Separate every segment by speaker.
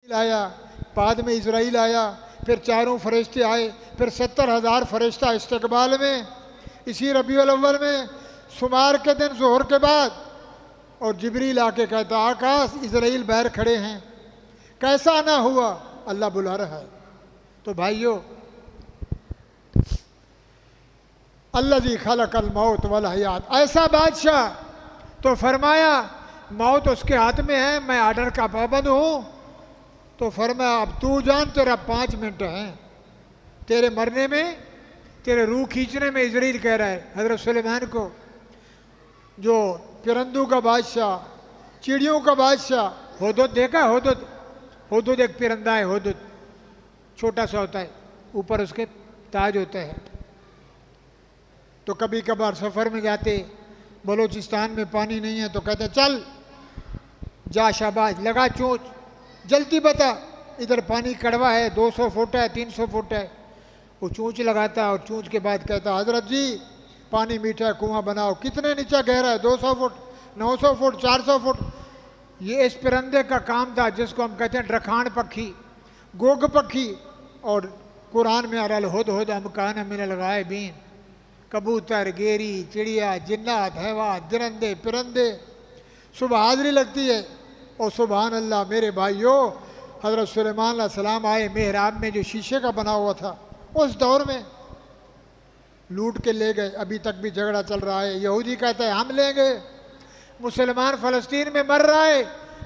Speaker 1: आया, बाद में इजराइल आया, फिर चारों फरिश्ते आए, फिर 70,000 फरिश्ता इस्तकबाल में इसी रबीउल अव्वल में शुमार के दिन जोहर के बाद। और जिब्रील आके कहता आकाश इजराइल बाहर खड़े हैं, कैसा ना हुआ, अल्लाह बुला रहा है। तो भाइयों, अल्लाज़ी खलक़ल मौत वल हयात, ऐसा बादशाह। तो फरमाया मौत उसके हाथ में है, मैं आर्डर का पाबंद हूँ। तो फरमाया अब तू जान, तेरा 5 मिनट हैं, तेरे मरने में, तेरे रूह खींचने में। इजराइल कह रहा है हज़रत सुलेमान को, जो परिंदों का बादशाह, चिड़ियों का बादशाह, हुदुद देखा, हुदुद, हुदुद एक परिंदा है, हुदुद छोटा सा होता है, ऊपर उसके ताज होता है। तो कभी कभार सफ़र में जाते, बलूचिस्तान में पानी नहीं है, तो कहते चल जा शाबाश, लगा चोंच, जल्दी बता इधर पानी कड़वा है, 200 फुट है, 300 फुट है। वो चोंच लगाता और चोंच के बाद कहता हजरत जी पानी मीठा है, कुआं बनाओ। कितने नीचे गहरा है? 200 फुट, 900 फुट, 400 फुट। ये इस परिंदे का काम था जिसको हम कहते हैं ड्रखान पक्षी, गोग पक्षी। और कुरान में अरल हुद हुद अमकान मिनल गायबीन, कबूतर, गेरी, चिड़िया, जिन्नात, हैवान, दरिंदे, परिंदे, सुबह हाजरी लगती है। और सुबहान अल्लाह मेरे भाइयों, हज़रत सुलेमान अलैहिस्सलाम आए, मेहराब में जो शीशे का बना हुआ था, उस दौर में लूट के ले गए। अभी तक भी झगड़ा चल रहा है, यहूदी कहते हैं हम लेंगे, मुसलमान फ़लस्तीन में मर रहा है,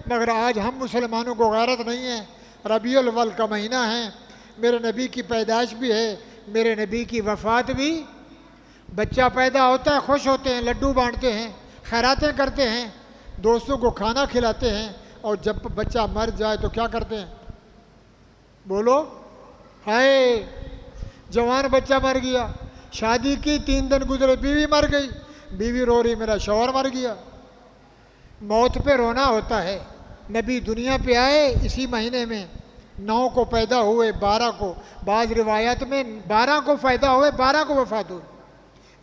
Speaker 1: मगर आज हम मुसलमानों को गैरत नहीं है। रबीउल अव्वल का महीना है, मेरे नबी की पैदाइश भी है, मेरे नबी की वफ़ात भी। बच्चा पैदा होता है, खुश होते हैं, लड्डू बांटते हैं, खैरातें करते हैं, दोस्तों को खाना खिलाते हैं। और जब बच्चा मर जाए तो क्या करते हैं? बोलो, हाय जवान बच्चा मर गया, शादी की 3 दिन गुजरे, बीवी मर गई, बीवी रो रही मेरा शौहर मर गया। मौत पे रोना होता है। नबी दुनिया पे आए इसी महीने में, 9 को पैदा हुए, 12 को, बाज़ रिवायत में 12 को पैदा हुए, 12 को वफात हुई।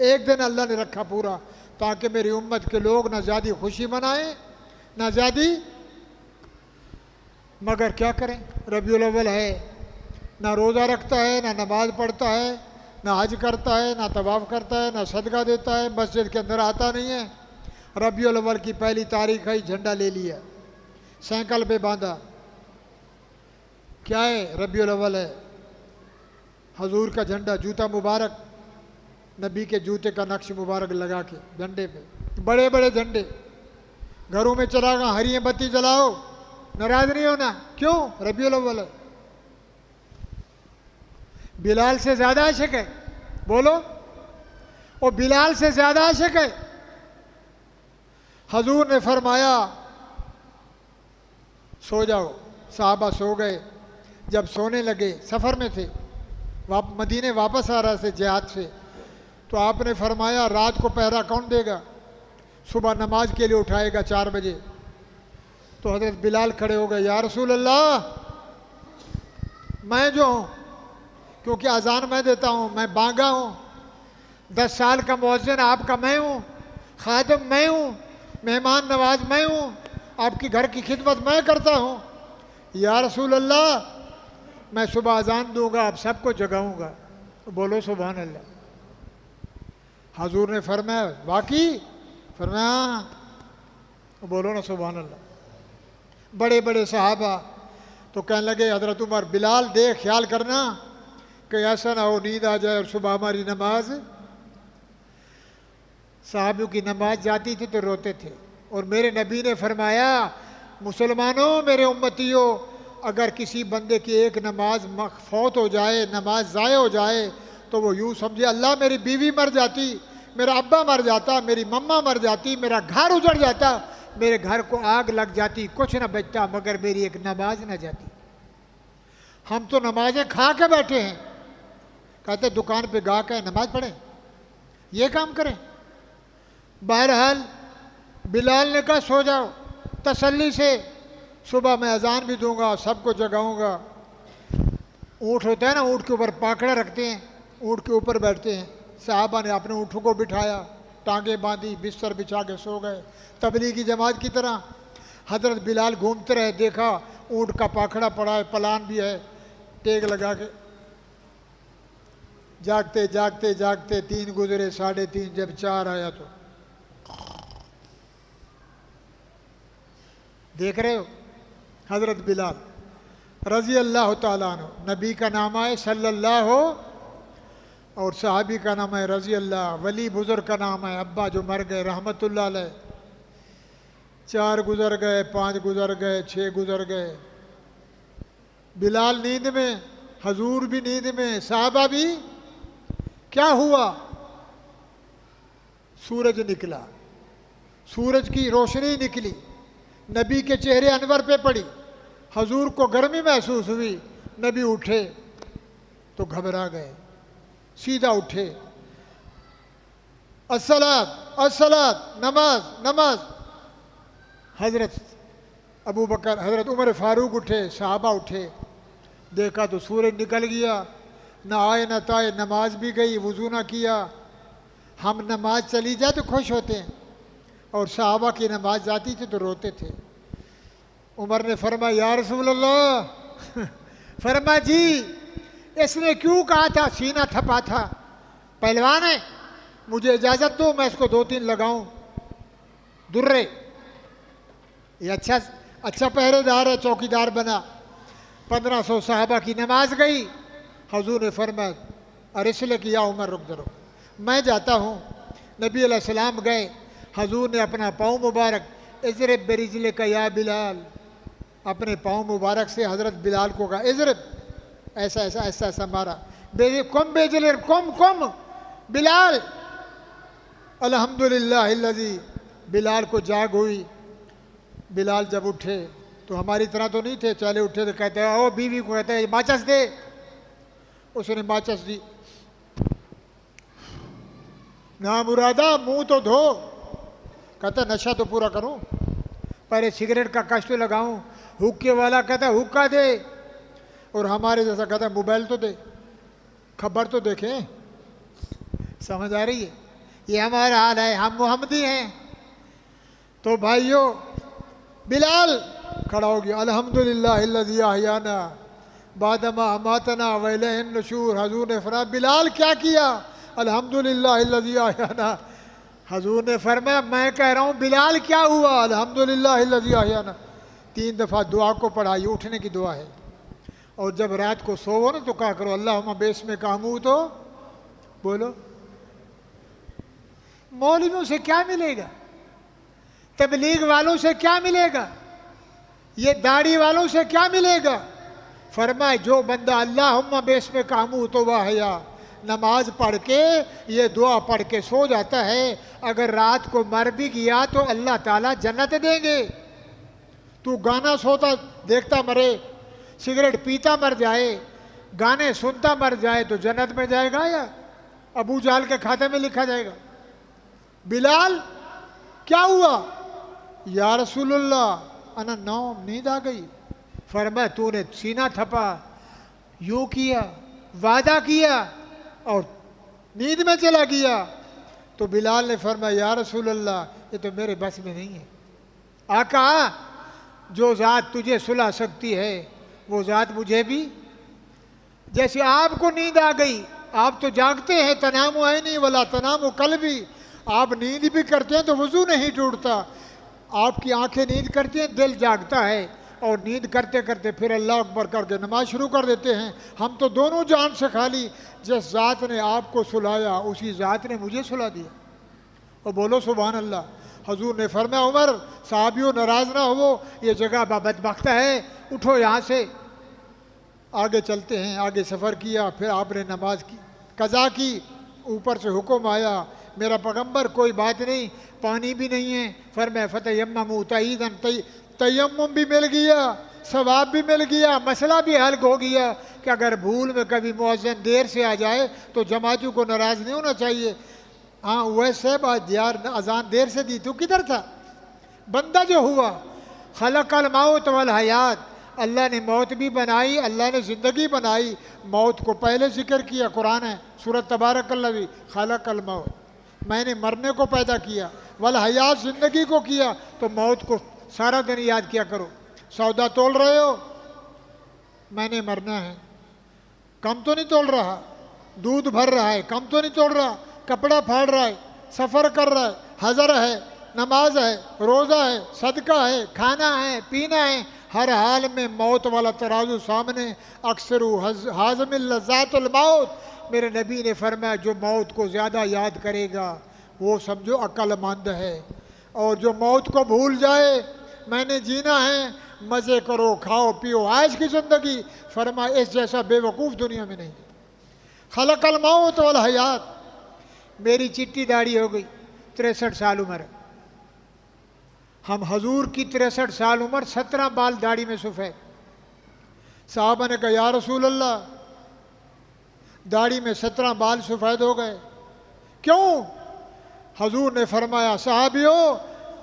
Speaker 1: एक दिन अल्लाह ने रखा पूरा, ताकि मेरी उम्मत के लोग ना ज़्यादा खुशी मनाएं ना ज़्यादा। मगर क्या करें, रबीउल अव्वल है, ना रोज़ा रखता है, ना नमाज पढ़ता है, ना हज करता है, ना तवाफ़ करता है, ना सदका देता है, मस्जिद के अंदर आता नहीं है। रबीउल अव्वल की पहली तारीख है, झंडा ले लिया, साइकिल पे बांधा। क्या है? रबीउल अव्वल है, हजूर का झंडा, जूता मुबारक, नबी के जूते का नक्श मुबारक लगा के झंडे पे, बड़े बड़े झंडे। घरों में चलागा, हरी बत्ती जलाओ, नाराज नहीं होना। क्यों? रबीउल अव्वल है। बिलाल से ज़्यादा आशिक है, बोलो, वो बिलाल से ज़्यादा आशिक है। हजूर ने फरमाया सो जाओ, साहबा सो गए। जब सोने लगे, सफ़र में थे, मदीने वापस आ रहा से जिहाद से, तो आपने फरमाया रात को पहरा कौन देगा? सुबह नमाज के लिए उठाएगा 4 बजे। तो हज़रत बिलाल खड़े हो गए, या रसूल अल्लाह, मैं जो हूँ, क्योंकि अजान मैं देता हूँ, मैं बांगा हूँ, 10 साल का मुअज्जिन आपका मैं हूँ, खादिम मैं हूँ, मेहमान नवाज मैं हूँ, आपकी घर की खिदमत मैं करता हूँ। या रसूल अल्लाह, मैं सुबह अजान दूंगा, आप सबको जगाऊंगा। तो बोलो सुभान अल्लाह। हजूर ने फरमाया वाकई? फरमाया, बोलो ना सुभान अल्लाह। बड़े बड़े सहाबा तो कहने लगे हजरत उमर, बिलाल देख, ख्याल करना कि ऐसा ना हो नींद आ जाए और सुबह हमारी नमाज। साहबियों की नमाज जाती थी तो रोते थे। और मेरे नबी ने फरमाया, मुसलमानों, मेरे उम्मतियों, अगर किसी बंदे की एक नमाज फौत हो जाए, नमाज ज़ाय हो जाए, तो वो यूँ समझे अल्लाह मेरी बीवी मर जाती, मेरा अब्बा मर जाता, मेरी मम्मा मर जाती, मेरा घर उजड़ जाता, मेरे घर को आग लग जाती, कुछ ना बचता, मगर मेरी एक नमाज ना जाती। हम तो नमाजें खा के बैठे हैं, कहते दुकान पे गा के नमाज पढ़ें, ये काम करें। बहरहाल बिलाल ने कहा सो जाओ तसल्ली से, सुबह मैं अजान भी दूंगा, सबको जगाऊंगा। ऊँट होता है ना, ऊँट के ऊपर पाकड़ा रखते हैं, ऊँट के ऊपर बैठते हैं। साहबा ने अपने ऊँटों को बिठाया, टांगे बांधी, बिस्तर बिछा के सो गए, तबलीगी जमात की तरह। हजरत बिलाल घूमते रहे, देखा ऊँट का पाखड़ा पड़ा है, पलान भी है, टेक लगा के जागते जागते जागते 3 गुजरे, 3:30, जब 4 आया तो देख रहे हो हजरत बिलाल रजी अल्लाह ताला अन्हु, नबी का नाम है सल्लल्लाहु और सहाबी का नाम है रजी अल्लाह, वली बुजुर्ग का नाम है, अब्बा जो मर गए रहमतुल्लाह अलैह। 4 गुजर गए, 5 गुजर गए, 6 गुजर गए। बिलाल नींद में, हजूर भी नींद में, साहबा भी। क्या हुआ? सूरज निकला, सूरज की रोशनी निकली, नबी के चेहरे अनवर पे पड़ी, हजूर को गर्मी महसूस हुई, नबी उठे तो घबरा गए, सीधा उठे, अस्सलात अस्सलात, नमाज नमाज। हजरत अबू बकर, हजरत उमर फारूक उठे, साहबा उठे, देखा तो सूरज निकल गया, न आए न ताए, नमाज भी गई, वज़ू ना किया। हम नमाज चली जाए तो खुश होते हैं, और साहबा की नमाज जाती थी तो रोते थे। उमर ने फरमाया या रसूल अल्लाह, फरमा जी इसने क्यों कहा था, सीना थपा था, पहलवान है, मुझे इजाज़त दो मैं इसको 2-3 लगाऊं। दुर्रे, ये अच्छा पहरेदार है, चौकीदार बना। 1500 साहबा की नमाज गई। हजूर ने फरमाया अरे इसलिए किया उमर रुक जरो, मैं जाता हूँ। नबी अलैहिस्सलाम गए, हजूर ने अपना पाँव मुबारक इजरब बेरिजले का या बिलाल, अपने पाँव मुबारक से हज़रत बिलाल को कहा इजरब, ऐसा ऐसा ऐसा ऐसा मारा, कम बेजले कम बिलाल। अल्हम्दुलिल्लाहिल्लज़ी, बिलाल को जाग हुई। बिलाल जब उठे तो हमारी तरह तो नहीं थे, चले उठे तो कहते हैं ओ बीवी को कहते हैं माचस दे, उसने माचस दी। ना मुरादा मुंह तो धो, कहता नशा तो पूरा करूं, पहले सिगरेट का कष्ट लगाऊं। हुक्के वाला कहता हुक्का दे, और हमारे जैसा कहता मोबाइल तो दे, खबर तो देखें। समझ आ रही है? ये हमारा हाल है, हम मोहम्मदी हैं। तो भाइयों बिलाल खड़ा हो गया, अल्हम्दुलिल्लाहिल्लज़ी अहयाना बादमा अमातना व इलैहिन नुशूर। हजूर ने फरमाया बिलाल क्या किया? अल्हम्दुलिल्लाहिल्लज़ी अहयाना। हजूर ने फरमाया मैं कह रहा हूँ बिलाल क्या हुआ? अल्हम्दुलिल्लाहिल्लज़ी अहयाना। 3 दफ़ा दुआ को पढ़ाई, उठने की दुआ है। और जब रात को सोवो ना तो क्या करो, अल्लाहुम्मा बेस्मे कामू, तो बोलो। मौलवियों से क्या मिलेगा, तबलीग वालों से क्या मिलेगा, ये दाढ़ी वालों से क्या मिलेगा? फरमाए जो बंदा अल्लाहुम्मा बेस्मे कामू तो वाह या, नमाज पढ़ के ये दुआ पढ़ के सो जाता है, अगर रात को मर भी गया तो अल्लाह ताला जन्नत देंगे। तू गाना सोता देखता मरे, सिगरेट पीता मर जाए, गाने सुनता मर जाए तो जन्नत में जाएगा या अबू जाल के खाते में लिखा जाएगा? बिलाल क्या हुआ? या रसूलुल्लाह अना नौम, नींद आ गई। फरमाया तूने सीना थपा, यूं किया, वादा किया और नींद में चला गया। तो बिलाल ने फरमाया या रसूलल्लाह ये तो मेरे बस में नहीं है। आका जो ज़ात तुझे सुला सकती है वो ज़ात मुझे भी, जैसे आपको नींद आ गई, आप तो जागते हैं, तनामु है नहीं वाला तनामु कल भी, आप नींद भी करते हैं तो वज़ू नहीं टूटता, आपकी आंखें नींद करती हैं, दिल जागता है, और नींद करते करते फिर अल्लाह अकबर करके नमाज शुरू कर देते हैं। हम तो दोनों जान से खाली, जिस ज़ात ने आपको सुलाया उसी ज़ात ने मुझे सुला दिया। और बोलो सुभान अल्लाह। हजूर ने फरमाया उमर साहबियों नाराज़ ना हो, ये जगह बदबख्त है, उठो यहाँ से। आगे चलते हैं, आगे सफ़र किया, फिर आपने नमाज की कज़ा की, ऊपर से हुक्म आया मेरा पैगम्बर कोई बात नहीं, पानी भी नहीं है, फरमाया फतयम्ममू तईदन, तयम्मुम भी मिल गया, सवाब भी मिल गया, मसला भी हल हो गया कि अगर भूल में कभी मुअज्जिन देर से आ जाए तो जमातियों को नाराज़ नहीं होना चाहिए। हाँ वैसे बात यार, अजान देर से दी तो किधर था? बंदा जो हुआ, खलक़ल मौत वल हयात, अल्लाह ने मौत भी बनाई, अल्लाह ने ज़िंदगी बनाई। मौत को पहले जिक्र किया, कुरान है सूरत तबारकल्लज़ी खलक़ल मौत, मैंने मरने को पैदा किया, वल हयात ज़िंदगी को किया, तो मौत को सारा दिन याद किया करो। सौदा तोल रहे हो, मैंने मरना है, कम तो नहीं तोल रहा। दूध भर रहा है, कम तो नहीं तोड़ रहा। कपड़ा फाड़ रहा है, सफ़र कर रहा है, हज़र है, नमाज है, रोज़ा है, सदका है, खाना है, पीना है, हर हाल में मौत वाला तराजू सामने। अक्सर हाज़मिल लज़्ज़ातुल मौत, मेरे नबी ने फरमाया जो मौत को ज़्यादा याद करेगा वो समझो अक्लमंद है, और जो मौत को भूल जाए, मैंने जीना है, मज़े करो, खाओ पियो, आज की ज़िंदगी, फरमाया इस जैसा बेवकूफ़ दुनिया में नहीं। खलकल मौत वल हयात। मेरी चिट्टी दाढ़ी हो गई, 63 साल उम्र। हम हजूर की 63 साल उम्र, 17 बाल दाढ़ी में सफ़ेद। साहबा ने कहा या रसूल अल्लाह, दाढ़ी में 17 बाल सफ़ेद हो गए, क्यों? हजूर ने फरमाया साहबियो,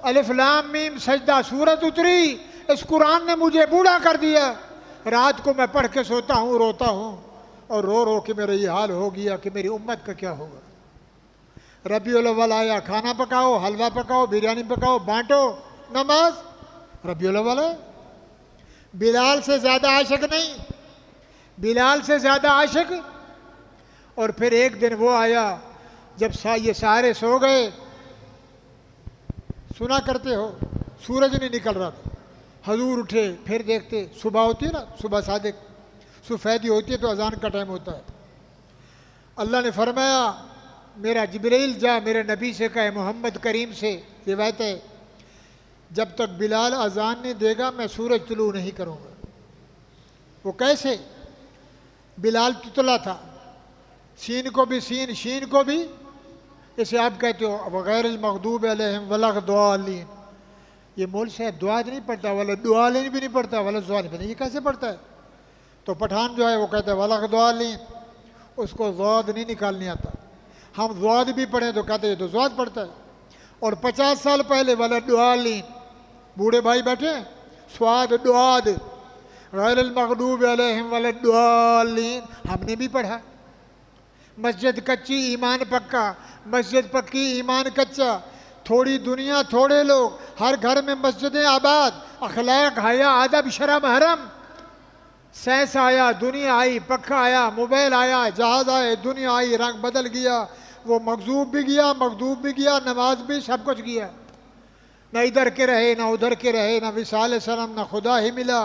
Speaker 1: अलिफ लाम मीम सजदा सूरत उतरी, इस कुरान ने मुझे बूढ़ा कर दिया। रात को मैं पढ़ के सोता हूँ, रोता हूँ, और रो रो के मेरा ये हाल हो गया कि मेरी उम्मत का क्या होगा। रबीउल अव्वल आया, खाना पकाओ, हलवा पकाओ, बिरयानी पकाओ, बांटो, नमाज। रबीउल अव्वल है, बिलाल से ज़्यादा आशिक नहीं, बिलाल से ज़्यादा आशिक। और फिर एक दिन वो आया जब ये सारे सो गए, सुना करते हो सूरज नहीं निकल रहा था, हजूर उठे, फिर देखते सुबह होती है ना, सुबह सादिक सफ़ेदी होती है तो अजान का टाइम होता है। अल्लाह ने फरमाया मेरा जिब्रील जा मेरे नबी से कहे, मोहम्मद करीम से रिवायत है, जब तक बिलाल अजान नहीं देगा मैं सूरज तुलू नहीं करूँगा। वो कैसे? बिलाल तुतला था, सीन को भी सीन, शीन को भी, इसे आप कहते हो वगैर मखदूब अलैहिम वलद्दालीन। ये मौल साहब दुआ नहीं पढ़ता, वाला दुआलीन भी नहीं पढ़ता, वाला ज़ालिम नहीं, ये कैसे पढ़ता है? तो पठान जो है वो कहता है वलद्दालीन, उसको ज़ाद नहीं निकालने आता। हम ज़ाद भी पढ़ें तो कहते हैं तो ज़ाद पढ़ता है। और 50 साल पहले वलद्दालीन, बूढ़े भाई बैठे, स्वाद दुआद गैरुल मग़दूब अलैहिम वलद्दालीन, हमने भी पढ़ा। मस्जिद कच्ची ईमान पक्का, मस्जिद पक्की ईमान कच्चा, थोड़ी दुनिया थोड़े लोग, हर घर में मस्जिदें आबाद, अखलाक हया अदब शरम हरम। सैंस आया, दुनिया आई, पक्का आया, मोबाइल आया, जहाज़ आए, दुनिया आई, रंग बदल गया, वो मखजूब भी गया, मखदूब भी गया, नमाज भी, सब कुछ गया। न इधर के रहे, न उधर के रहे, न विसाल सनम, न खुदा ही मिला।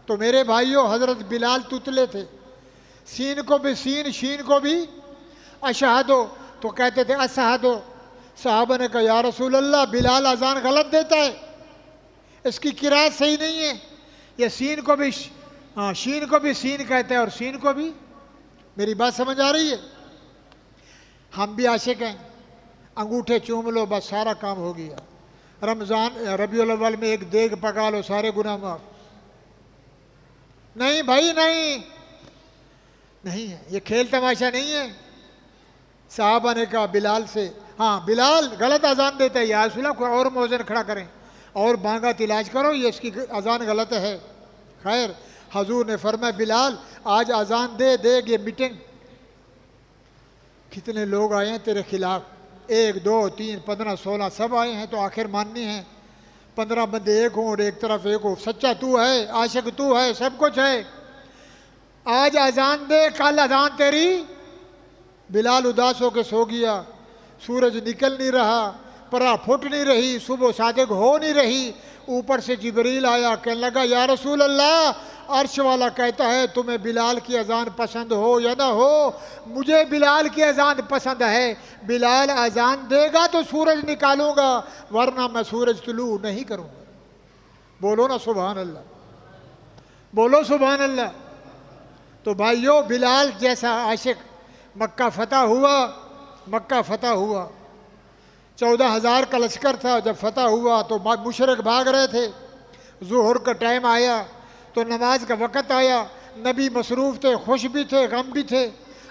Speaker 1: तो मेरे भाइयों, हज़रत बिलाल तुतले थे, सीन को भी सीन, शीन को भी अशहदो, तो कहते थे असहदो। साहबा ने कहा या रसूल अल्लाह, बिलाल अजान गलत देता है, इसकी किरात सही नहीं है। ये सीन को भी शीन को भी सीन कहते हैं और सीन को भी। मेरी बात समझ आ रही है? हम भी आशिक हैं, अंगूठे चूम लो बस सारा काम हो गया। रमज़ान रबीउल अव्वल में एक देग पका लो, सारे गुनाह माफ। नहीं भाई नहीं, नहीं है, ये खेल तमाशा नहीं है। साहबा ने कहा बिलाल से, हाँ बिलाल गलत अजान देता है, या रसूल कोई और मौज़न खड़ा करें और बांगा इलाज करो, ये इसकी अजान गलत है। खैर हजूर ने फरमाया बिलाल आज अजान दे देग, ये मीटिंग कितने लोग आए हैं तेरे खिलाफ, 1 2 3 15 16 सब आए हैं, तो आखिर माननी है। 15 बंदे एक हों और एक तरफ एक हो, सच्चा तू है, आशिक तू है, सब कुछ है। आज अजान दे, कल अजान तेरी। बिलाल उदास होकर सो गया, सूरज निकल नहीं रहा, परा फुट नहीं रही, सुबह सादिक हो नहीं रही। ऊपर से जिब्रील आया, कहने लगा या रसूल अल्लाह, अर्श वाला कहता है तुम्हें बिलाल की अजान पसंद हो या ना हो, मुझे बिलाल की अजान पसंद है। बिलाल अजान देगा तो सूरज निकालूंगा, वरना मैं सूरज तुलू नहीं करूंगा। बोलो ना सुभान अल्लाह, बोलो सुभान अल्लाह। तो भाइयों, बिलाल जैसा आशिक, मक्का फतह हुआ, मक्का फतह हुआ, 14,000 का लश्कर था। जब फतह हुआ तो मुशरिक भाग रहे थे। ज़ुहर का टाइम आया तो नमाज का वक़्त आया, नबी मसरूफ़ थे, खुश भी थे, गम भी थे,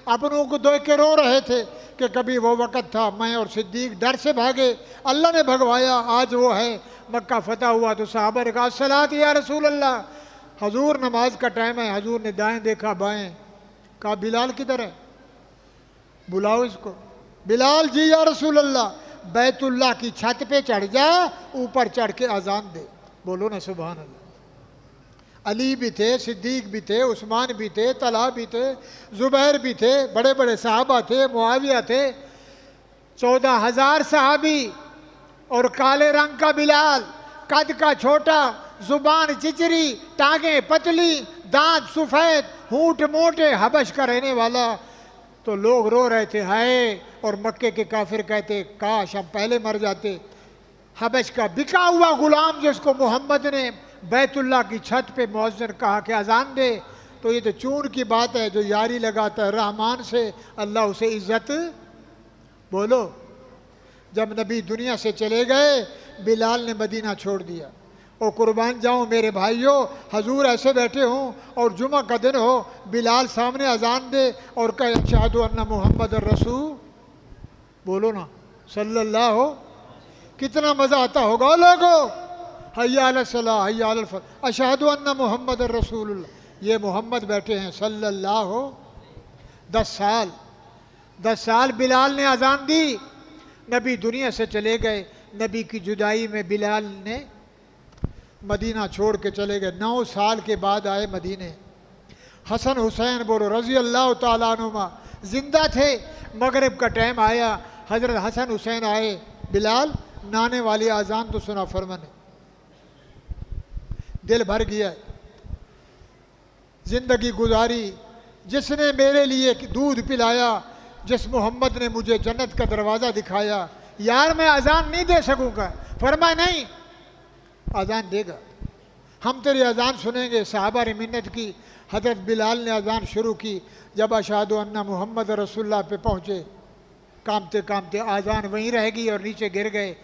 Speaker 1: अपनों को देख के रो रहे थे कि कभी वो वक़्त था मैं और सिद्दीक डर से भागे, अल्लाह ने भगवाया, आज वो है। मक्का फतह हुआ तो साहबा ने कहा सलात या रसूल अल्लाह, हजूर नमाज का टाइम है। हजूर ने दाएं देखा बाएं, कहा बिलाल किधर है, बुलाओ इसको। बिलाल जी या रसूल अल्लाह, बैतुल्लाह की छत पे चढ़ जा, ऊपर चढ़ के अजान दे। बोलो ना सुभान अल्लाह। अली भी थे, सिद्दीक भी थे, उस्मान भी थे, तलहा भी थे, ज़ुबैर भी थे, बड़े बड़े सहाबा थे, मुआविया थे, 14,000 सहाबी, और काले रंग का बिलाल, कद का छोटा, जुबान चिचरी, टांगे पतली, दांत सफ़ेद, होंठ मोटे, हबश का रहने वाला। तो लोग रो रहे थे हाय, और मक्के के काफिर कहते काश हम पहले मर जाते। हबश का बिका हुआ गुलाम जिसको मोहम्मद ने बैतुल्लाह की छत पे मुअज्जिन कहा कि अजान दे, तो ये तो चून की बात है। जो यारी लगाता है रहमान से, अल्लाह उसे इज्जत, बोलो। जब नबी दुनिया से चले गए, बिलाल ने मदीना छोड़ दिया। और कुर्बान जाऊं मेरे भाइयों, हजूर ऐसे बैठे हों और जुमा का दिन हो, बिलाल सामने अजान दे और कहे अशहदु अन्ना मुहम्मद रसूल, बोलो ना सल्लल्लाहु, कितना मज़ा आता होगा लोगों। हय्या अला सलाह, हय्या अल फलाह, अशहदु अन्ना मुहम्मद रसूलुल्लाह, ये मोहम्मद बैठे हैं सल्लल्लाहु। 10 साल बिलाल ने अजान दी, नबी दुनिया से चले गए। नबी की जुदाई में बिलाल ने मदीना छोड़ के चले गए। 9 साल के बाद आए मदीने। हसन हुसैन बोलो रज़ी अल्लाह तआला अन्हुमा जिंदा थे। मगरिब का टाइम आया, हज़रत हसन हुसैन आए। बिलाल नाने वाली आज़ान तो सुना फरमा ने, दिल भर गया। ज़िंदगी गुजारी, जिसने मेरे लिए दूध पिलाया, जिस मोहम्मद ने मुझे जन्नत का दरवाज़ा दिखाया, यार मैं अजान नहीं दे सकूँगा। फरमा नहीं, अजान देगा, हम तेरी अजान सुनेंगे। साहबा ने मिन्नत की, हज़रत बिलाल ने अजान शुरू की। जब अशहदु अन्ना मोहम्मद रसूलुल्लाह पे पहुँचे, कामते कामते अजान वहीं रह गई और नीचे गिर गए।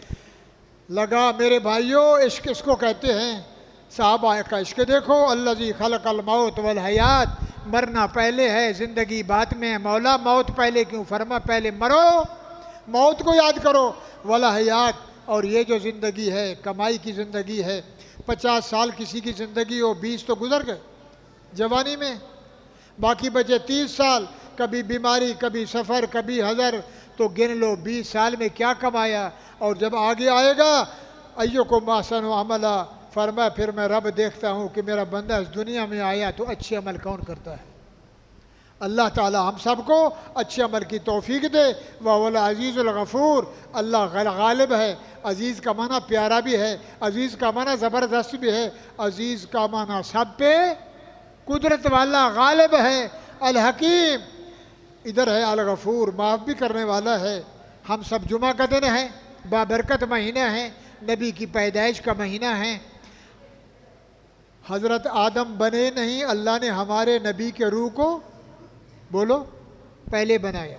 Speaker 1: लगा मेरे भाइयों, इश्क इसको कहते हैं। साहबा का इश्क देखो, अल्लज़ी खलक़ल मौत वल हयात, मरना पहले है, ज़िंदगी बाद में है। मौला मौत पहले क्यों? फरमा पहले मरो, मौत को याद करो, वल हयात, और ये जो ज़िंदगी है कमाई की ज़िंदगी है। 50 साल किसी की ज़िंदगी हो, 20 तो गुजर गए जवानी में, बाकी बचे 30 साल। कभी बीमारी, कभी सफ़र, कभी हज़र, तो गिन लो 20 साल में क्या कमाया। और जब आगे आएगा अय्यो को मासन अमला, फरमा फिर मैं रब देखता हूँ कि मेरा बंदा इस दुनिया में आया तो अच्छे अमल कौन करता है। अल्लाह ताला हम सबको अच्छे अमल की तौफीक दे। वहुवल अज़ीज़ुल गफ़ूर, अल्लाह गालिब है। अज़ीज़ का माना प्यारा भी है, अज़ीज़ का माना ज़बरदस्त भी है, अज़ीज़ का माना सब पे कुदरत वाला, गालिब है। अल हकीम, इधर है अल गफ़ूर, माफ़ भी करने वाला है। हम सब जुमा का दिन है, बाबरकत महीना है, नबी की पैदाइश का महीना है। हज़रत आदम बने नहीं, अल्लाह ने हमारे नबी के रूह को, बोलो, पहले बनाया।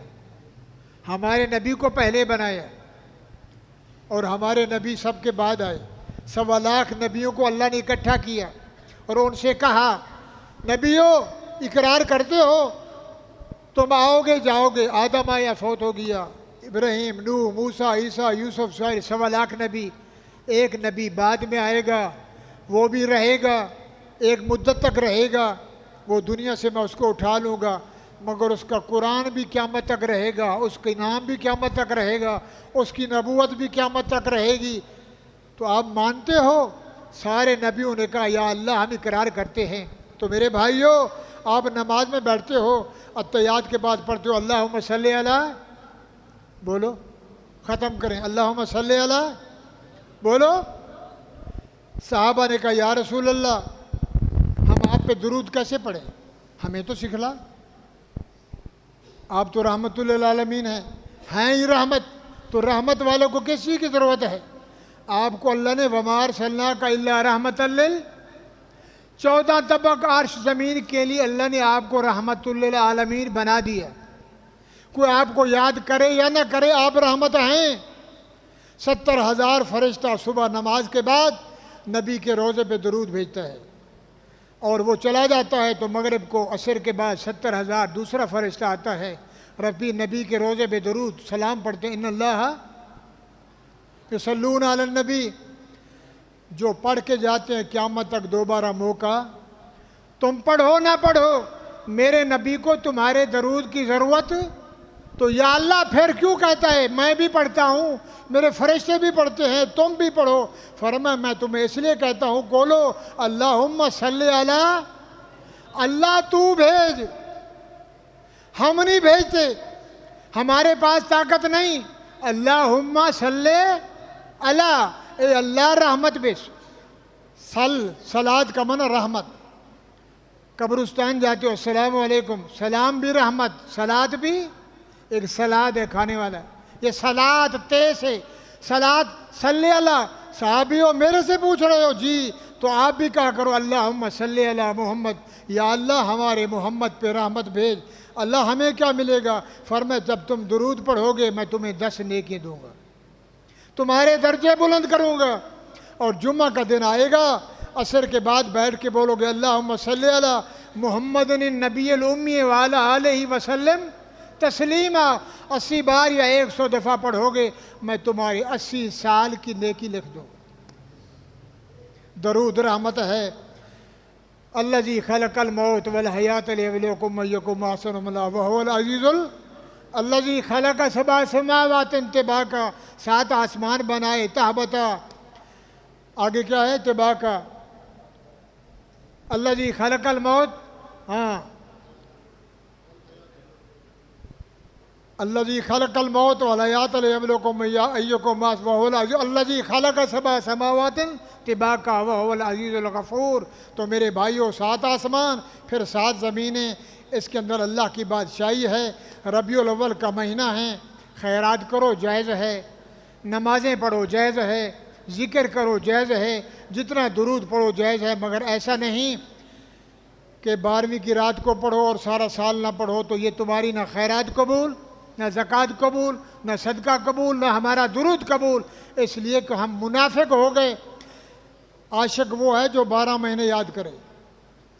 Speaker 1: हमारे नबी को पहले बनाया और हमारे नबी सबके बाद आए। 1.25 लाख नबियों को अल्लाह ने इकट्ठा किया और उनसे कहा नबियों इकरार करते हो तुम आओगे जाओगे। आदम आया, फौत हो गया। इब्राहीम, नूह, मूसा, ईसा, यूसुफ, सारे 1.25 लाख नबी। एक नबी बाद में आएगा, वो भी रहेगा, एक मुद्दत तक रहेगा, वो दुनिया से मैं उसको उठा लूँगा, मगर उसका कुरान भी क़यामत तक रहेगा, उसका नाम भी क़यामत तक रहेगा, उसकी नबूवत भी क़यामत तक रहेगी। तो आप मानते हो? सारे नबियों ने कहा या अल्लाह हम इकरार करते हैं। तो मेरे भाइयों, आप नमाज में बैठते हो, अत्तहियात के बाद पढ़ते हो अल्लाहुम्मा सल्ली अला, बोलो, ख़त्म करें अल्लाहुम्मा सल्ली अला, बोलो। साहबा ने कहा या रसूल अल्लाह, हम आप पे दुरूद कैसे पढ़ें, हमें तो सिखला। आप तो रहमतुल लिल आलमीन हैं ही रहमत, तो रहमत वालों को किस चीज़ की ज़रूरत है? आपको अल्लाह ने वमार सल्ला का इल्ला रहमतल लिल, 14 तबक अर्श ज़मीन के लिए अल्लाह ने आपको रहमतुल लिल आलमीन बना दिया। कोई आपको याद करे या ना करे, आप रहमत हैं। 70,000 फरिश्ता सुबह नमाज के बाद नबी के रोज़े पे दरूद भेजता है और वो चला जाता है। तो मगरिब को असर के बाद 70,000 दूसरा फरिश्ता आता है, रबी नबी के रोज़े पे दरूद सलाम पढ़ते हैं। इन्नल्लाह युसल्लूना अलन नबी, जो पढ़ के जाते हैं क़यामत तक दोबारा मौका, तुम पढ़ो ना पढ़ो, मेरे नबी को तुम्हारे दरूद की ज़रूरत तो या अल्लाह फिर क्यों कहता है? मैं भी पढ़ता हूँ, मेरे फरिश्ते भी पढ़ते हैं, तुम भी पढ़ो। फरमाया मैं तुम्हें इसलिए कहता हूँ, बोलो अल्लाहुम्मा सल्ली अला, अल्लाह तू भेज, हम नहीं भेजते, हमारे पास ताकत नहीं। अल्लाहुम्मा सल्ले अला, ए अल्लाह रहमत भेज। सलाद का माना रहमत। कब्रिस्तान जाते हो अस्सलाम वालेकुम, सलाम भी रहमत, सलाद भी एक सलाद है खाने वाला, ये सलाद ते से सलाद सल्ले अला। साहबियों मेरे से पूछ रहे हो जी, तो आप भी कहा करो अल्लाहुम्मा सल्ली अला मोहम्मद, या अल्लाह हमारे मोहम्मद पे रहमत भेज। अल्लाह हमें क्या मिलेगा? फरमाया जब तुम दुरूद पढ़ोगे मैं तुम्हें 10 नेकी दूंगा, तुम्हारे दर्जे बुलंद करूंगा। और जुम्मा का दिन आएगा, असर के बाद बैठ के बोलोगे अल्लाहुम्मा सल्ली अला मुहम्मदिन नबील उम्मी व अला आलिहि वसल्लम तस्लीमा। 80 बार या 100 दफ़ा पढ़ोगे, मैं तुम्हारी 80 साल की नेकी लिख दूँगा। दरूद रहमत है। अल्लज़ी खलक़ल मौत वल हयात लियब्लुवकुम अय्युकुम अहसनु अमला व हुवल अज़ीज़ुल। अल्लज़ी खलक़ सबअ समावातिन तिबाका, 7 आसमान बनाए तहबता। आगे क्या है? तिबाका। अल्लज़ी खलक़ल मौत, हाँ, अल्लज़ी खलक़ल मौत वल हयात लियब्लुवकुम अय्युकुम अहसनु व हुवल अज़ीज़। अल्लज़ी खलक़ सबअ समावातिन तिबाका व हुवल अज़ीज़ुल गफ़ूर। तो मेरे भाइयों 7 आसमान, फिर 7 ज़मीनें, इसके अंदर अल्लाह की बादशाही है। रबीउल अव्वल का महीना है, खैरात करो जायज़ है, नमाज़ें पढ़ो जायज़ है, ज़िक्र करो जायज़ है, जितना दुरूद पढ़ो जायज़ है। मगर ऐसा नहीं कि 12वीं की रात को पढ़ो और सारा साल ना पढ़ो, तो ये तुम्हारी ना खैरात कबूल, ना ज़कात कबूल, ना सदका कबूल, ना हमारा दुरूद कबूल। इसलिए कि हम मुनाफिक हो गए। आशिक वो है जो 12 महीने याद करे।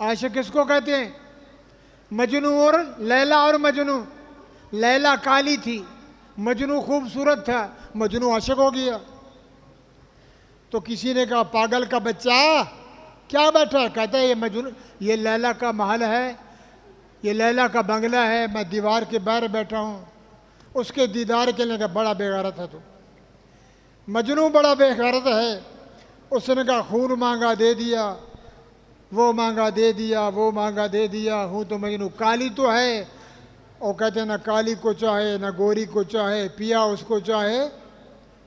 Speaker 1: आशिक किसको कहते हैं? मजनू और लैला और मजनू। लैला काली थी, मजनू खूबसूरत था, मजनू आशिक हो गया। तो किसी ने कहा पागल का बच्चा क्या बैठा है? कहता है ये मजनू, ये लैला का महल है, ये लैला का बंगला है, मैं दीवार के बाहर बैठा हूँ। उसके दीदार के लिए कहा बड़ा बेगारत है। तो मजनू बड़ा बेगारत है। उसने कहा खून मांगा दे दिया, वो मांगा दे दिया, वो मांगा दे दिया, हूँ तो मजनू। काली तो है, और कहते हैं ना काली को चाहे ना गोरी को चाहे, पिया उसको चाहे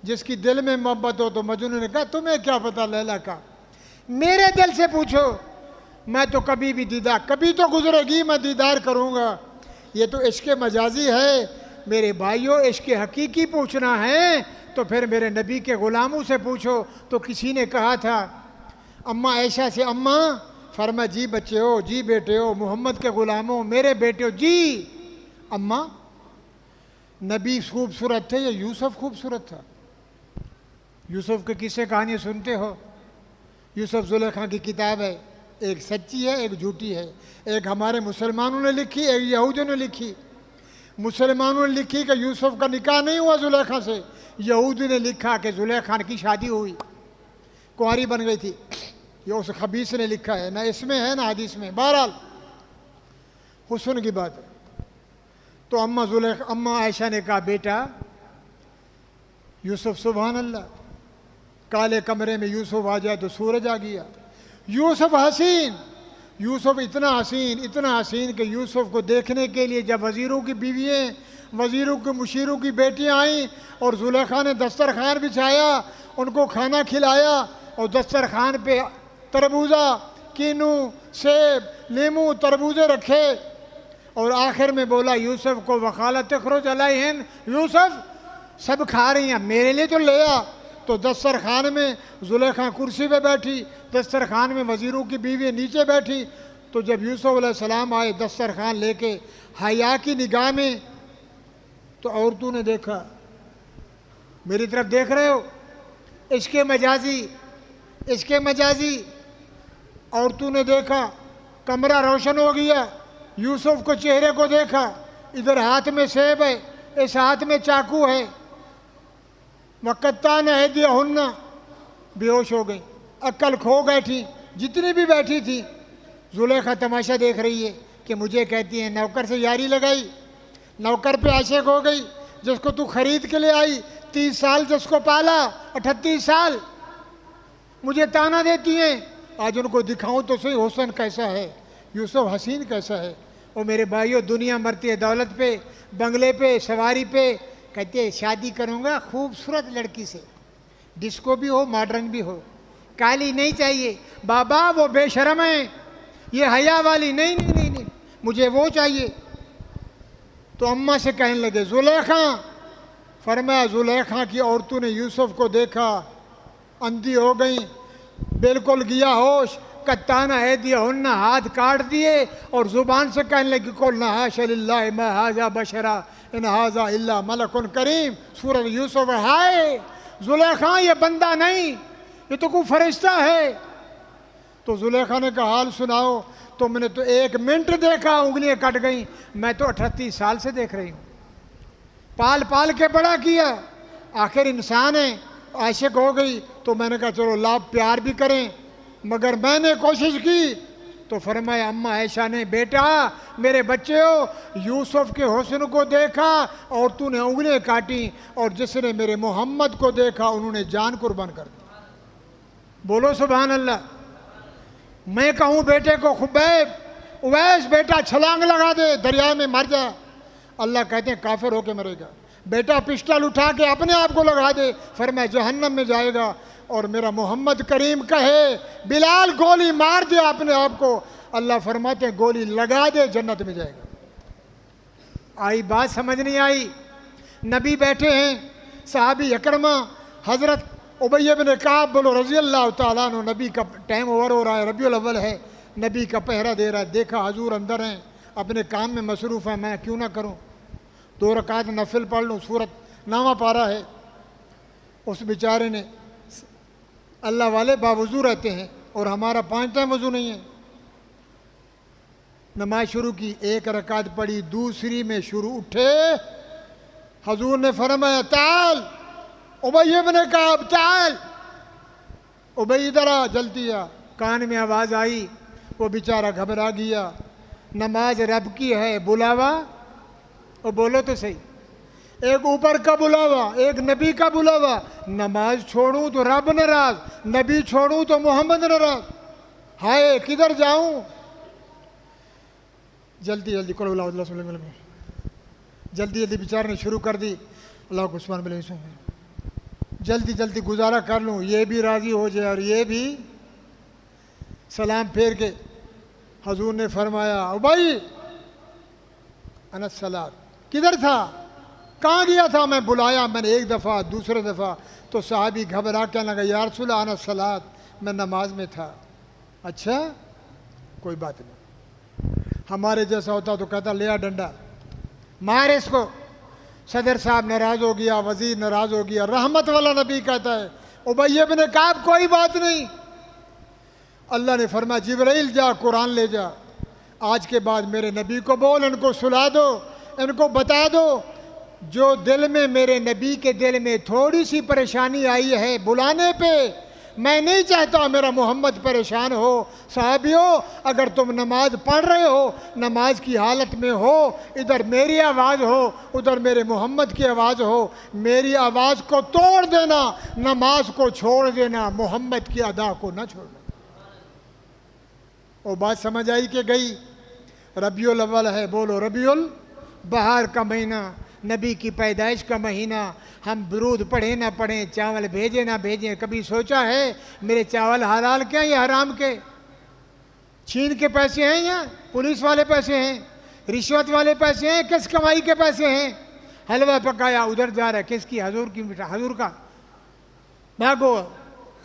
Speaker 1: जिसकी दिल में मोहब्बत हो। तो मजनू ने कहा तुम्हें क्या पता लैला का, मेरे दिल से पूछो, मैं तो कभी भी दीदार, कभी तो गुजरेगी मैं दीदार करूँगा। ये तो इश्क मजाजी है मेरे भाइयों। इश्क हकीकी पूछना है तो फिर मेरे नबी के ग़ुलामों से पूछो। तो किसी ने कहा था अम्मा ऐशा से, अम्मा, फरमा जी बच्चे हो, जी बेटे हो, मोहम्मद के ग़ुलामों, मेरे बेटे हो। जी अम्मा, नबी खूबसूरत थे या यूसुफ खूबसूरत था? यूसुफ के किस्से कहानी सुनते हो? यूसुफ जुलेखा की किताब है, एक सच्ची है एक झूठी है। एक हमारे मुसलमानों ने लिखी, एक यहूदियों ने लिखी। मुसलमानों ने लिखी कि यूसुफ का निकाह नहीं हुआ जुलेखा से। यहूदी ने लिखा कि जुलेखा की शादी हुई, कुंवारी बन गई थी। ये उस खबीस ने लिखा है, ना इसमें है ना हदीस में। बहरहाल हुस्न की बात है। तो अम्मा आयशा ने कहा बेटा यूसुफ, सुभान अल्लाह, काले कमरे में यूसुफ आ जाए तो सूरज आ गया। यूसुफ हसीन, यूसुफ इतना हसीन कि यूसुफ को देखने के लिए जब वज़ीरों की बीवियाँ, वज़ीरों के मुशीरों की बेटियां आईं और जुलेखा ने दस्तरखान बिछाया, उनको खाना खिलाया और दस्तरखान पे तरबूजा, कीनू, सेब, नींबू, तरबूजे रखे और आखिर में बोला यूसुफ को वकालत तखरुज अलैहिन, यूसुफ सब खा रही हैं, मेरे लिए तो ले आ। तो दस्तरखान में जुलेखा कुर्सी पे बैठी, दस्तरखान में वज़ीरों की बीवी नीचे बैठी। तो जब यूसुफ अलैहिस्सलाम आए दस्तरखान लेके, हया की निगाह में, तो औरतों ने देखा, मेरी तरफ देख रहे हो, इसके मजाजी औरतों ने देखा। कमरा रोशन हो गया, यूसुफ को चेहरे को देखा, इधर हाथ में सेब है, इस हाथ में चाकू है। मक्कत्ता ने दिया हुन्ना, बेहोश हो गई, अक्ल खो बैठी, जितनी भी बैठी थी। जुलेखा तमाशा देख रही है कि मुझे कहती है, नौकर से यारी लगाई, नौकर पे आशिक हो गई जिसको तू खरीद के ले आई, 30 साल जिसको पाला, 38 साल मुझे ताना देती हैं। आज उनको दिखाऊं तो सही हुस्न कैसा है, यूसुफ हसीन कैसा है। और मेरे भाइयों, दुनिया मरती है दौलत पे, बंगले पे, सवारी पे। कहते हैं शादी करूँगा खूबसूरत लड़की से, डिस्को भी हो मॉडर्न भी हो, काली नहीं चाहिए। बाबा वो बेशरम है, ये हया वाली नहीं नहीं नहीं नहीं, मुझे वो चाहिए। तो अम्मा से कहने लगे जुलेखा, फरमाया जुलेखा की औरतों ने यूसुफ को देखा, अंधी हो गई, बिल्कुल गया होश। कत्ताना है दिया उन्ना, हाथ काट दिए और ज़ुबान से कहने लगी कुल हाशा लिल्लाह मा हाजा बशरा इन हाजा इल्ला मलकुन करीम। सूरत यूसुफ। हाय जुलेखा, ये बंदा नहीं, ये तो कोई फरिश्ता है। तो जुलेखा ने कहा हाल सुनाओ। तो मैंने तो 1 मिनट देखा, उंगलियां कट गई। मैं तो 38 साल से देख रही हूँ, पाल पाल के बड़ा किया, आखिर इंसान है, आशिक हो गई। तो मैंने कहा चलो लाभ प्यार भी करें, मगर मैंने कोशिश की। तो फरमाया अम्मा ऐशा ने, बेटा मेरे बच्चे हो, यूसुफ के हुस्न को देखा और तूने उंगलियां काटी, और जिसने मेरे मोहम्मद को देखा उन्होंने जान कुर्बान कर दी। बोलो सुभान अल्लाह। मैं कहूँ बेटे को खुबैब, उवैस बेटा छलांग लगा दे, दरिया में मर जा, अल्लाह कहते हैं काफिर होके मरेगा। बेटा पिस्टल उठा के अपने आप को लगा दे, फरमाया जहन्नम में जाएगा। और मेरा मोहम्मद करीम कहे बिलाल गोली मार दे अपने आप को, अल्लाह फरमाते हैं गोली लगा दे, जन्नत में जाएगा। आई बात समझ नहीं आई? नबी बैठे हैं, साहबी अकरमा हजरत उबैय इब्न काब बोलो रजी अल्लाह तआला अन्हु, नबी का टाइम ओवर हो रहा है, रबीउल अव्वल है, नबी का पहरा दे रहा है। देखा हजूर अंदर हैं, अपने काम में मसरूफ़ है, मैं क्यों ना करूं, 2 रकात नफिल पढ़ लूँ। सूरत नामा पारा है। उस बेचारे ने, अल्लाह वाले बावजू रहते हैं और हमारा 5 टाइम वजू नहीं है, नमाज शुरू की, 1 रकात पढ़ी, दूसरी में शुरू उठे, हजूर ने फरमाया ताल उबैय इब्न काब ताल, उबैय इधर आ, जल्दी आ। कान में आवाज़ आई, वो बेचारा घबरा गया। नमाज रब की है, बुलावा, और बोलो तो सही, एक ऊपर का बुलावा, एक नबी का बुलावा। नमाज छोड़ूं तो रब नाराज, नबी छोड़ूं तो मोहम्मद नाराज। हाय किधर जाऊं? जल्दी जल्दी करो, जल्दी जल्दी बेचारे ने शुरू कर दी, अल्लाह को उस्मान बिन यूसुफ, जल्दी जल्दी गुजारा कर लूँ, ये भी राज़ी हो जाए और ये भी। सलाम फेर के हजूर ने फरमाया उबई अनस सलात, किधर था, कहाँ गया था? मैं बुलाया, मैंने 1 दफ़ा, दूसरे दफ़ा। तो साहबी घबरा के लगा, या रसूल अल्लाह अनस सलात, मैं नमाज में था। अच्छा कोई बात नहीं, हमारे जैसा होता तो कहता ले आ डंडा मार इसको। सदर साहब नाराज़ हो गया, वज़ीर नाराज़ हो गया, रहमत वाला नबी कहता है उबैय इब्न काब कोई बात नहीं। अल्लाह ने फरमाया जिब्राइल जा कुरान ले जा, आज के बाद मेरे नबी को बोल, इनको सुला दो, इनको बता दो जो दिल में, मेरे नबी के दिल में थोड़ी सी परेशानी आई है बुलाने पे, मैं नहीं चाहता मेरा मोहम्मद परेशान हो। साहबियों अगर तुम नमाज पढ़ रहे हो, नमाज की हालत में हो, इधर मेरी आवाज़ हो, उधर मेरे मोहम्मद की आवाज़ हो, मेरी आवाज़ को तोड़ देना, नमाज को छोड़ देना, मोहम्मद की अदा को न छोड़ना। वो बात समझ आई कि गई? रबीउल अव्वल है, बोलो रबीउल बहार का महीना, नबी की पैदाइश का महीना। हम दुरूद पढ़े ना पढ़ें, चावल भेजे ना भेजें, कभी सोचा है मेरे चावल हलाल क्या या हराम के? चीन के पैसे हैं या पुलिस वाले पैसे हैं, रिश्वत वाले पैसे हैं, किस कमाई के पैसे हैं? हलवा पकाया उधर जा रहा है, किसकी? हजूर की मिठा, हजूर का। भागो,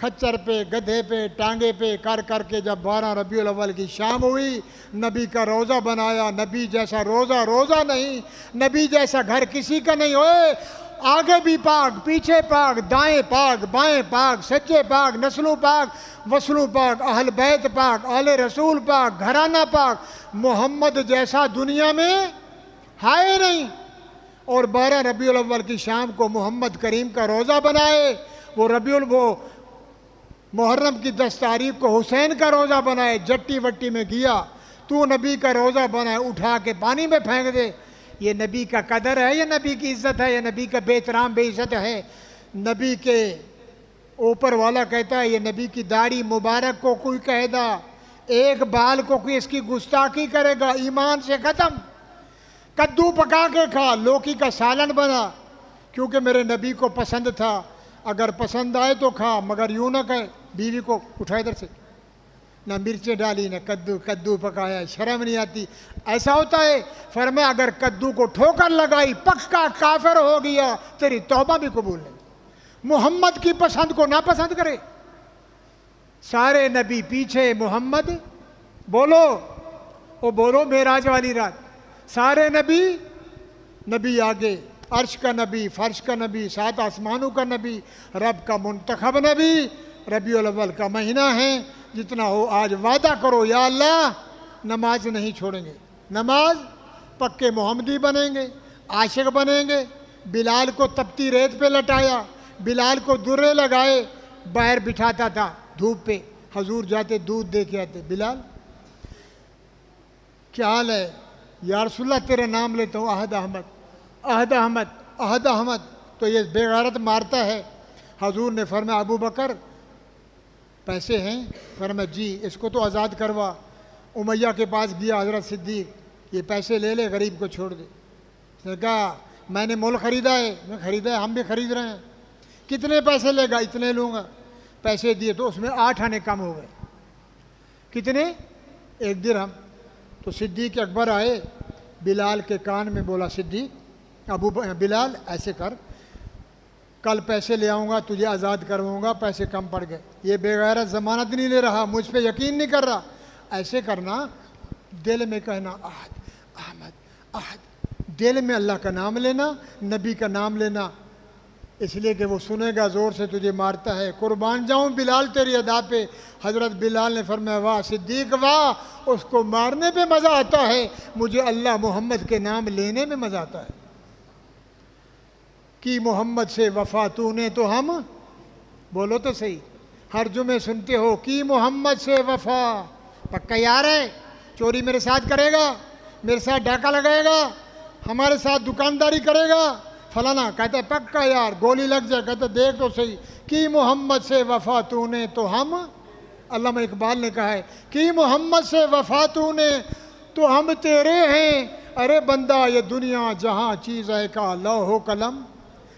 Speaker 1: खच्चर पे, गधे पे, टांगे पे कर कर के जब 12 रबीउल अव्वल की शाम हुई, नबी का रोज़ा बनाया। नबी जैसा रोज़ा रोज़ा नहीं, नबी जैसा घर किसी का नहीं। होए आगे भी पाक, पीछे पाक, दाएं पाक, बाएं पाक, सच्चे पाक, नस्लों पाक, वसलों पाक, अहल बैत पाक, अहले रसूल पाक, घराना पाक, मोहम्मद जैसा दुनिया में है नहीं। और 12 रबीउल अव्वल की शाम को मोहम्मद करीम का रोज़ा बनाए। वो मुहर्रम की 10 तारीख को हुसैन का रोज़ा बनाए, जट्टी वट्टी में गया, तू नबी का रोज़ा बनाए, उठा के पानी में फेंक दे। ये नबी का कदर है, ये नबी की इज्जत है, ये नबी का बेहतराम बेइज्जत है। नबी के ऊपर वाला कहता है ये नबी की दाढ़ी मुबारक को कोई कहेगा, एक बाल को कोई इसकी गुस्ताखी करेगा, ईमान से ख़त्म। कद्दू पका के खा, लौकी का सालन बना, क्योंकि मेरे नबी को पसंद था, अगर पसंद आए तो खा, मगर यूँ ना कहे बीवी को उठा इधर से, ना मिर्चें डाली ना कद्दू, कद्दू पकाया, शर्म नहीं आती। ऐसा होता है। फरमाया अगर कद्दू को ठोकर लगाई पक्का काफिर हो गया, तेरी तौबा भी कबूल नहीं। मोहम्मद की पसंद को ना पसंद करे। सारे नबी पीछे, मोहम्मद बोलो, वो बोलो मेराज वाली रात, सारे नबी, नबी आगे, अर्श का नबी, फर्श का नबी, 7 आसमानों का नबी, रब का मुंतखब नबी। रबीउल अव्वल का महीना है, जितना हो आज वादा करो या अल्लाह नमाज नहीं छोड़ेंगे, नमाज पक्के मोहम्मदी बनेंगे, आशिक बनेंगे। बिलाल को तपती रेत पे लटाया, बिलाल को दुर्रे लगाए, बाहर बिठाता था धूप पे, हजूर जाते दूध दे के आते, बिलाल क्या हाल है या रसूलल्लाह, तेरा नाम लेता हूँ, अहद अहमद, अहद अहमद, अहद अहमद। तो ये बेगैरत मारता है। हजूर ने फरमाया अबू बकर पैसे हैं? फरमाया जी, इसको तो आज़ाद करवा। उमैया के पास गया हज़रत सिद्दीक, ये पैसे ले ले, गरीब को छोड़ दे। उसने कहा मैंने मोल ख़रीदा है, मैं ख़रीदा है, हम भी ख़रीद रहे हैं। कितने पैसे लेगा? इतने लूँगा। पैसे दिए तो उसमें 8 आने कम हो गए। कितने? 1 दिरहम। तो सिद्दीक अकबर आए, बिलाल के कान में बोला, सिद्दीक अबू बिलाल ऐसे कर, कल पैसे ले आऊँगा, तुझे आज़ाद करवाऊँगा, पैसे कम पड़ गए। ये बेगैरत ज़मानत नहीं ले रहा, मुझ पे यकीन नहीं कर रहा। ऐसे करना, दिल में कहना अहद अहमद अहद, दिल में अल्लाह का नाम लेना, नबी का नाम लेना, इसलिए कि वो सुनेगा ज़ोर से तुझे मारता है। कुर्बान जाऊँ बिलाल तेरी अदा पे। हज़रत बिलाल ने फरमाया वाह सिद्दीक वाह, उसको मारने पे मज़ा आता है, मुझे अल्लाह मोहम्मद के नाम लेने में मज़ा आता है। कि मोहम्मद से वफ़ा तूने तो हम, बोलो तो सही, हर जुमे सुनते हो कि मोहम्मद से वफ़ा। पक्का यार है? चोरी मेरे साथ करेगा, मेरे साथ डाका लगाएगा, हमारे साथ दुकानदारी करेगा, फलाना। कहता है पक्का यार, गोली लग जाए। कहता देख तो सही, कि मोहम्मद से वफ़ा तूने तो हम, अल्लामा इकबाल ने कहा है कि मोहम्मद से वफ़ा तूने तो हम तेरे हैं। अरे बंदा ये दुनिया जहाँ चीज़ है का लौहो कलम,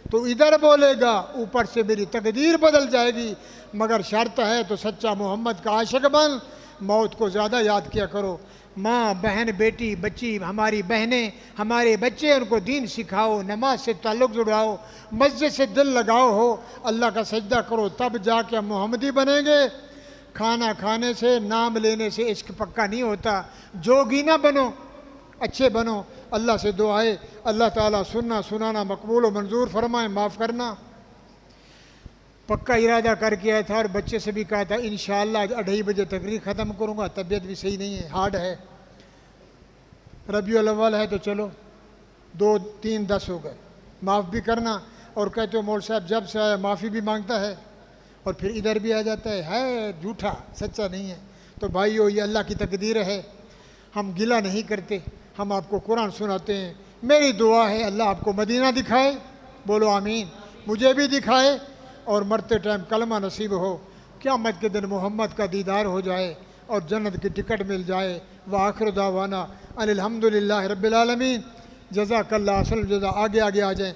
Speaker 1: तो इधर बोलेगा ऊपर से मेरी तकदीर बदल जाएगी। मगर शर्त है तो सच्चा मोहम्मद का आशिक बन, मौत को ज़्यादा याद किया करो। माँ बहन बेटी बच्ची, हमारी बहनें हमारे बच्चे, उनको दीन सिखाओ, नमाज से ताल्लुक़ जुड़ाओ, मस्जिद से दिल लगाओ हो, अल्लाह का सजदा करो, तब जाके हम मोहम्मदी बनेंगे। खाना खाने से, नाम लेने से इश्क पक्का नहीं होता। जोगी ना बनो, अच्छे बनो। अल्लाह से दुआ है अल्लाह ताला सुनना सुनाना मकबूल और मंजूर फरमाए, माफ़ करना। पक्का इरादा करके आया था और बच्चे से भी कहा था इंशाअल्लाह 2:30 बजे तकरीर ख़त्म करूँगा, तबीयत भी सही नहीं है, हार्ड है, रबीउल अव्वल है, तो चलो 2, 3, 10 हो गए, माफ़ भी करना। और कहते हो मौल साहब जब से आया माफ़ी भी मांगता है और फिर इधर भी आ जाता है झूठा, सच्चा नहीं है। तो भाइयों ये अल्लाह की तकदीर है, हम गिला नहीं करते, हम आपको कुरान सुनाते हैं। मेरी दुआ है अल्लाह आपको मदीना दिखाए, बोलो आमीन, मुझे भी दिखाए, और मरते टाइम कलमा नसीब हो, क़यामत के दिन मोहम्मद का दीदार हो जाए और जन्नत की टिकट मिल जाए। व आखिर दावाना अनिल हम्दुलिल्लाहि रब्बिल आलमीन। जज़ाकल्लाह, असल जज़ा। आगे आगे आ जाएँ।